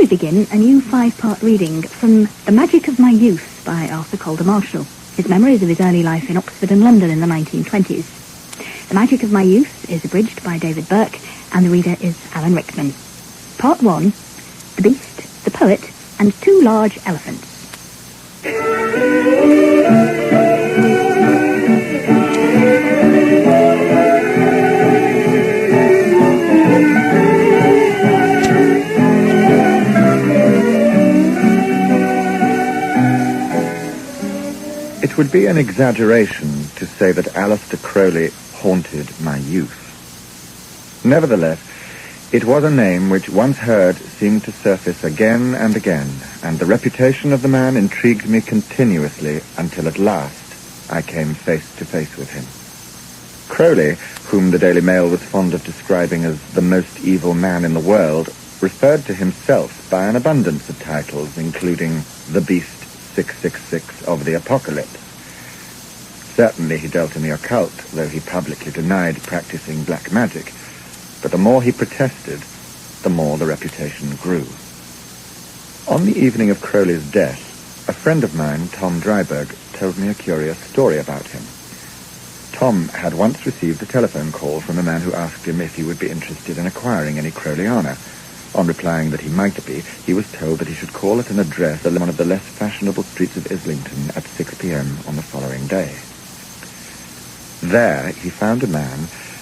we begin a new 5-part reading from The Magic of My Youth by Arthur Calder Marshall. His memories of his early life in Oxford and London in the 1920s. The Magic of My Youth is abridged by David Burke, and the reader is Alan Rickman. Part 1, The Beast, the Poet, and 2 Large Elephants. It would be an exaggeration to say that Aleister Crowley haunted my youth. Nevertheless, it was a name which, once heard, seemed to surface again and again, and the reputation of the man intrigued me continuously until at last I came face to face with him. Crowley, whom the Daily Mail was fond of describing as the most evil man in the world, referred to himself by an abundance of titles, including the Beast 666 of the Apocalypse. Certainly he dealt in the occult, though he publicly denied practicing black magic. But the more he protested, the more the reputation grew. On the evening of Crowley's death, a friend of mine, Tom Dryberg, told me a curious story about him. Tom had once received a telephone call from a man who asked him if he would be interested in acquiring any Crowleyana. On replying that he might be, he was told that he should call at an address on one of the less fashionable streets of Islington at 6 p.m. on the following day. There he found a man,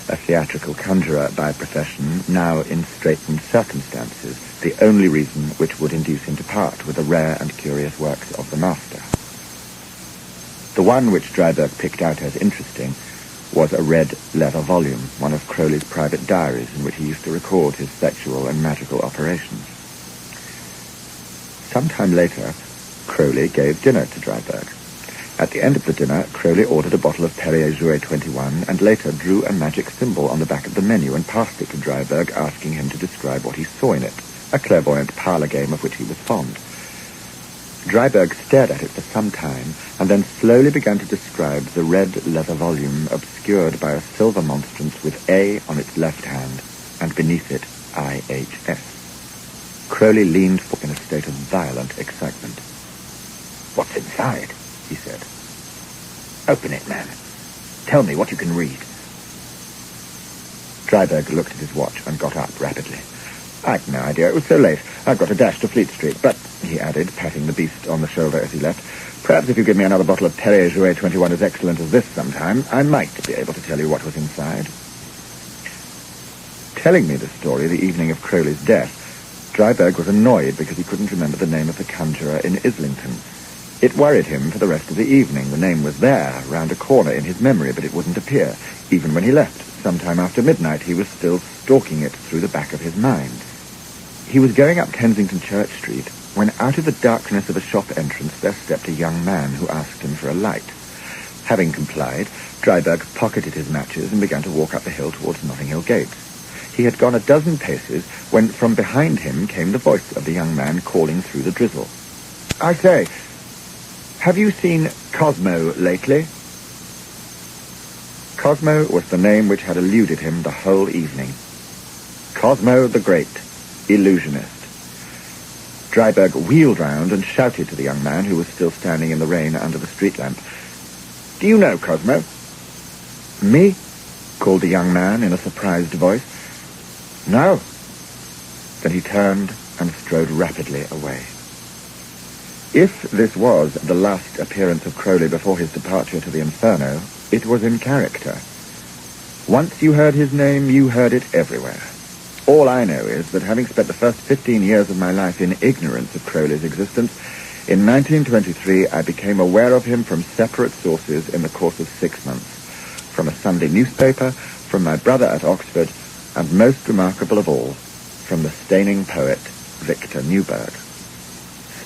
a theatrical conjurer by profession, now in straitened circumstances, the only reason which would induce him to part with the rare and curious works of the master. The one which Dryberg picked out as interesting was a red leather volume, one of Crowley's private diaries in which he used to record his sexual and magical operations. Some time later, Crowley gave dinner to Dryberg. At the end of the dinner, Crowley ordered a bottle of Perrier Jouet 21 and later drew a magic symbol on the back of the menu and passed it to Dryberg, asking him to describe what he saw in it, a clairvoyant parlour game of which he was fond. Dryberg stared at it for some time and then slowly began to describe the red leather volume obscured by a silver monstrance with A on its left hand and beneath it IHS. Crowley leaned forward in a state of violent excitement. "What's inside?" he said. "Open it, man. Tell me what you can read." Dryberg looked at his watch and got up rapidly. "I'd no idea it was so late. I've got a dash to Fleet Street, but," he added, patting the beast on the shoulder as he left, "perhaps if you give me another bottle of Perrier Jouet 21 as excellent as this sometime, I might be able to tell you what was inside." Telling me the story the evening of Crowley's death, Dryberg was annoyed because he couldn't remember the name of the conjurer in Islington. It worried him for the rest of the evening. The name was there, round a corner in his memory, but it wouldn't appear. Even when he left, sometime after midnight, he was still stalking it through the back of his mind. He was going up Kensington Church Street when out of the darkness of a shop entrance there stepped a young man who asked him for a light. Having complied, Dryberg pocketed his matches and began to walk up the hill towards Notting Hill Gates. He had gone a dozen paces when from behind him came the voice of the young man calling through the drizzle. "I say, have you seen Cosmo lately?" Cosmo was the name which had eluded him the whole evening. Cosmo the Great, illusionist. Dryberg wheeled round and shouted to the young man, who was still standing in the rain under the street lamp, "Do you know Cosmo?" "Me?" called the young man in a surprised voice. "No." Then he turned and strode rapidly away. If this was the last appearance of Crowley before his departure to the Inferno, it was in character. Once you heard his name, you heard it everywhere. All I know is that having spent the first 15 years of my life in ignorance of Crowley's existence, in 1923 I became aware of him from separate sources in the course of 6 months. From a Sunday newspaper, from my brother at Oxford, and most remarkable of all, from the Steyning poet, Victor Newburgh.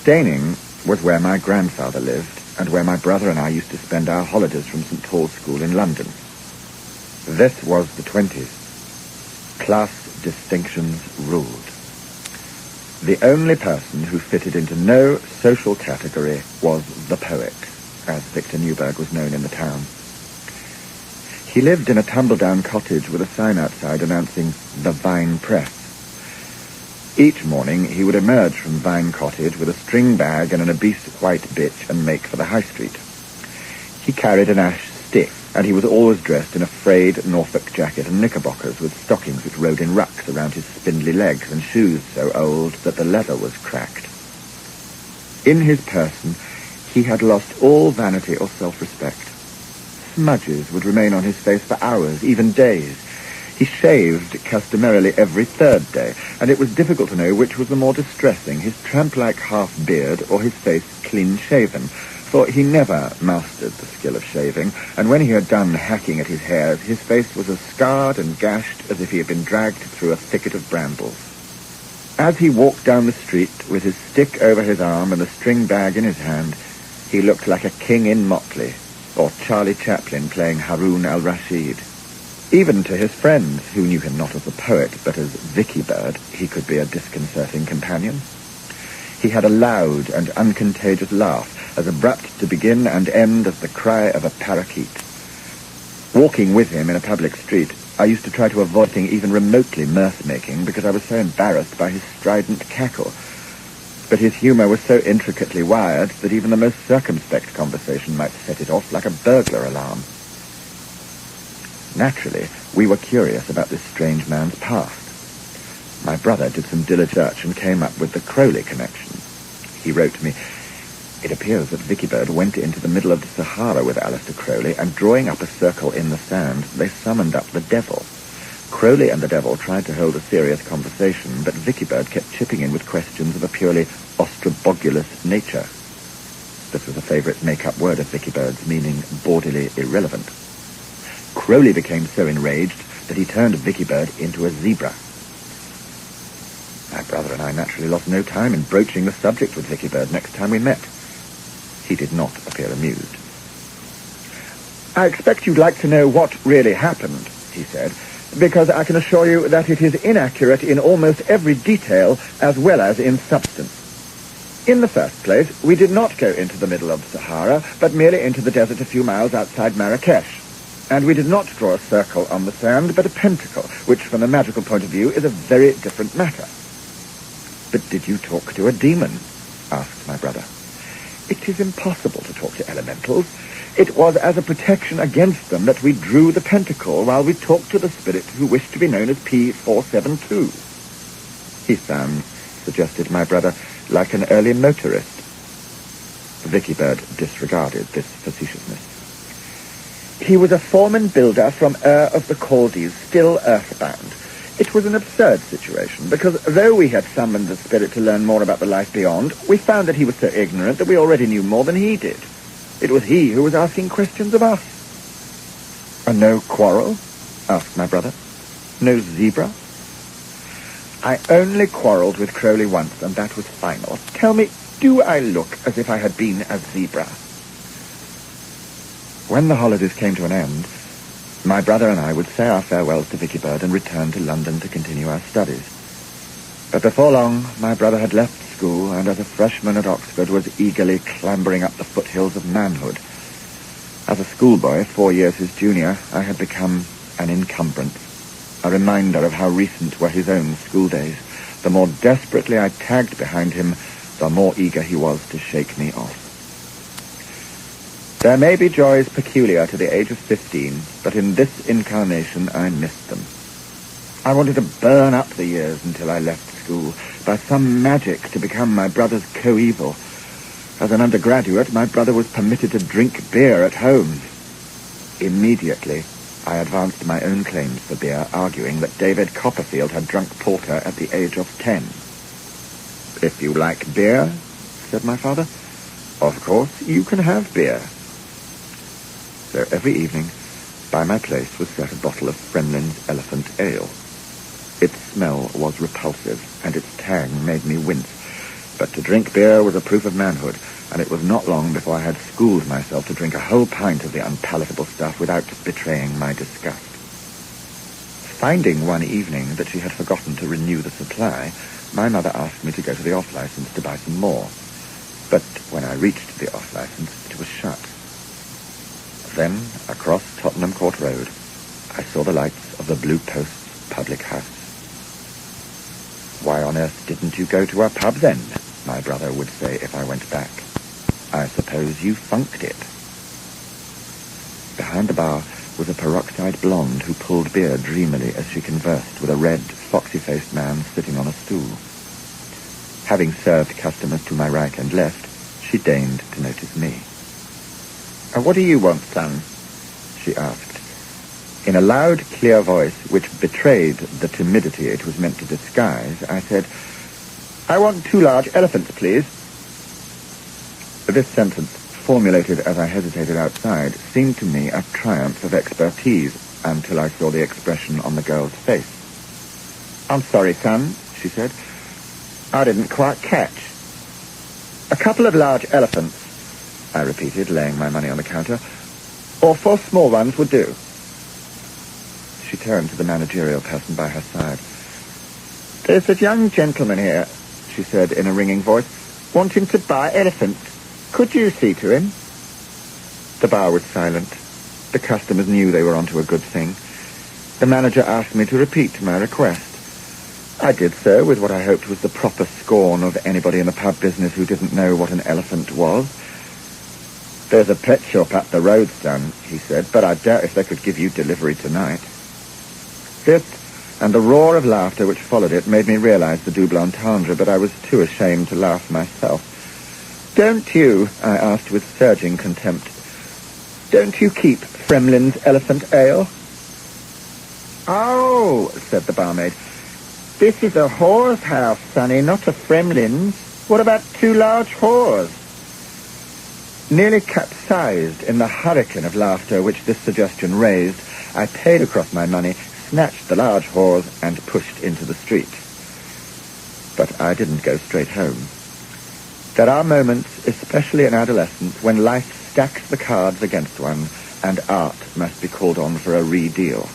Steyning was where my grandfather lived, and where my brother and I used to spend our holidays from St. Paul's School in London. This was the 20s. Class distinctions ruled. The only person who fitted into no social category was the poet, as Victor Newburgh was known in the town. He lived in a tumble-down cottage with a sign outside announcing the Vine Press. Each morning he would emerge from Vine Cottage with a string bag and an obese white bitch and make for the high street. He carried an ash stick, and he was always dressed in a frayed Norfolk jacket and knickerbockers with stockings which rode in rucks around his spindly legs and shoes so old that the leather was cracked. In his person, he had lost all vanity or self-respect. Smudges would remain on his face for hours, even days. He shaved customarily every third day, and it was difficult to know which was the more distressing, his tramp-like half-beard or his face clean-shaven, for he never mastered the skill of shaving, and when he had done hacking at his hairs, his face was as scarred and gashed as if he had been dragged through a thicket of brambles. As he walked down the street with his stick over his arm and the string bag in his hand, he looked like a king in motley, or Charlie Chaplin playing Haroun al-Rashid. Even to his friends, who knew him not as a poet, but as Vicky Bird, he could be a disconcerting companion. He had a loud and uncontagious laugh, as abrupt to begin and end as the cry of a parakeet. Walking with him in a public street, I used to try to avoid anything even remotely mirth-making because I was so embarrassed by his strident cackle. But his humour was so intricately wired that even the most circumspect conversation might set it off like a burglar alarm. Naturally, we were curious about this strange man's past. My brother did some diligent search and came up with the Crowley connection. He wrote to me, "It appears that Vicky Bird went into the middle of the Sahara with Aleister Crowley, and drawing up a circle in the sand, they summoned up the devil. Crowley and the devil tried to hold a serious conversation, but Vicky Bird kept chipping in with questions of a purely ostrobogulous nature." This was a favourite make-up word of Vicky Bird's, meaning bawdily irrelevant. Crowley became so enraged that he turned Vicky Bird into a zebra. My brother and I naturally lost no time in broaching the subject with Vicky Bird next time we met. He did not appear amused. "I expect you'd like to know what really happened," he said, "because I can assure you that it is inaccurate in almost every detail as well as in substance. In the first place, we did not go into the middle of the Sahara, but merely into the desert a few miles outside Marrakesh. And we did not draw a circle on the sand, but a pentacle, which from a magical point of view is a very different matter." "But did you talk to a demon?" asked my brother. "It is impossible to talk to elementals. It was as a protection against them that we drew the pentacle while we talked to the spirit who wished to be known as P472. "He sounds," suggested my brother, "like an early motorist." Vicky Bird disregarded this facetiousness. "He was a foreman builder from Ur of the Chaldees, still earthbound. It was an absurd situation, because though we had summoned the spirit to learn more about the life beyond, we found that he was so ignorant that we already knew more than he did. It was he who was asking questions of us." "And no quarrel?" asked my brother. "No zebra?" "I only quarrelled with Crowley once, and that was final. Tell me, do I look as if I had been a zebra?" When the holidays came to an end, my brother and I would say our farewells to Vicky Bird and return to London to continue our studies. But before long, my brother had left school, and as a freshman at Oxford was eagerly clambering up the foothills of manhood. As a schoolboy, 4 years his junior, I had become an encumbrance, a reminder of how recent were his own school days. The more desperately I tagged behind him, the more eager he was to shake me off. There may be joys peculiar to the age of 15, but in this incarnation I missed them. I wanted to burn up the years until I left school, by some magic to become my brother's coeval. As an undergraduate, my brother was permitted to drink beer at home. Immediately, I advanced my own claims for beer, arguing that David Copperfield had drunk porter at the age of 10. "If you like beer," said my father, "of course you can have beer." So every evening, by my place was set a bottle of Fremlin's Elephant Ale. Its smell was repulsive, and its tang made me wince. But to drink beer was a proof of manhood, and it was not long before I had schooled myself to drink a whole pint of the unpalatable stuff without betraying my disgust. Finding one evening that she had forgotten to renew the supply, my mother asked me to go to the off-licence to buy some more. But when I reached the off-licence, it was shut. Then, across Tottenham Court Road, I saw the lights of the Blue Post's public house. Why on earth didn't you go to our pub then? My brother would say if I went back. I suppose you funked it. Behind the bar was a peroxide blonde who pulled beer dreamily as she conversed with a red, foxy-faced man sitting on a stool. Having served customers to my right and left, she deigned to notice me. What do you want, son? She asked. In a loud, clear voice, which betrayed the timidity it was meant to disguise, I said, I want 2 large elephants, please. This sentence, formulated as I hesitated outside, seemed to me a triumph of expertise until I saw the expression on the girl's face. I'm sorry, son, she said. I didn't quite catch. A couple of large elephants, I repeated, laying my money on the counter, or 4 small ones would do. She turned to the managerial person by her side. There's a young gentleman here, she said in a ringing voice, wanting to buy elephants. Could you see to him? The bar was silent. The customers knew they were onto a good thing. The manager asked me to repeat my request. I did so with what I hoped was the proper scorn of anybody in the pub business who didn't know what an elephant was. There's a pet shop up the road, son, he said, but I doubt if they could give you delivery tonight. This, and the roar of laughter which followed it, made me realize the double entendre, but I was too ashamed to laugh myself. Don't you, I asked with surging contempt, don't you keep Fremlin's elephant ale? Oh, said the barmaid, this is a whore's house, sonny, not a Fremlin's. What about 2 large whores? Nearly capsized in the hurricane of laughter which this suggestion raised, I paid across my money, snatched the large whores, and pushed into the street. But I didn't go straight home. There are moments, especially in adolescence, when life stacks the cards against one, and art must be called on for a re-deal.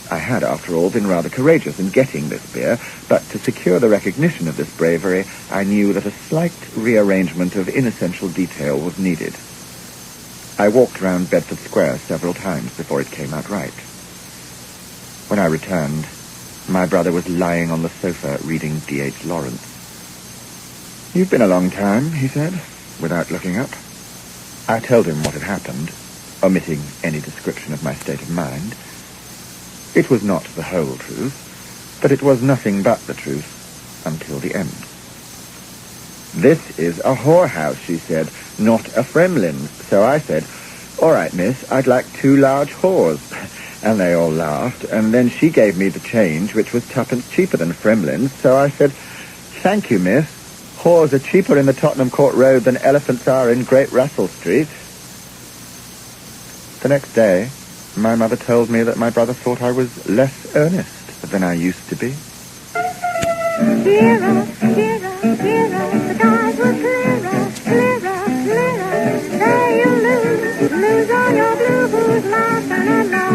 I had, after all, been rather courageous in getting this beer, but to secure the recognition of this bravery, I knew that a slight rearrangement of inessential detail was needed. I walked round Bedford Square several times before it came out right. When I returned, my brother was lying on the sofa reading D.H. Lawrence. You've been a long time, he said, without looking up. I told him what had happened, omitting any description of my state of mind. It was not the whole truth, but it was nothing but the truth until the end. This is a whorehouse, she said, not a Fremlin's. So I said, all right, miss, I'd like 2 large whores. And they all laughed, and then she gave me the change, which was 2pence cheaper than Fremlin's. So I said, thank you, miss. Whores are cheaper in the Tottenham Court Road than elephants are in Great Russell Street. The next day, my mother told me that my brother thought I was less earnest than I used to be. Clearer, clearer, clearer, the skies were clearer, clearer, clearer. There you lose all your blues, laughing and love.